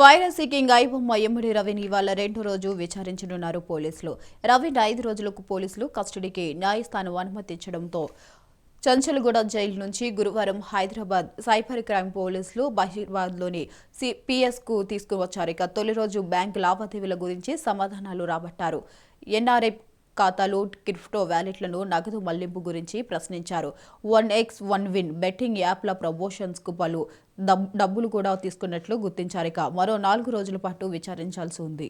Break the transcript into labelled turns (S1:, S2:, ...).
S1: Piracy king iBomma ఎమ్మడి రవిని ఇవాళ రెండో రోజు విచారించనున్నారు పోలీసులు. రవిని 5 రోజులకు పోలీసులు కస్టడీకి న్యాయస్థానం అనుమతించడంతో చంచల్గూడ జైలు నుంచి గురువారం హైదరాబాద్ సైబర్ క్రైమ్ పోలీసులు బషీర్బాద్లోని పిఎస్కు తీసుకువచ్చారు. ఇక తొలి రోజు బ్యాంకు లావాదేవీల గురించి సమాధానాలు రాబట్టారు. ఎన్ఆర్ఐ ఖాతాలు, క్రిప్టో వ్యాలెట్లను, నగదు మళ్లింపు గురించి ప్రశ్నించారు. 1x1win బెట్టింగ్ యాప్ల ప్రమోషన్స్ కు పలు డబ్బులు కూడా తీసుకున్నట్లు గుర్తించారు. ఇక మరో 4 రోజుల పాటు విచారించాల్సి ఉంది.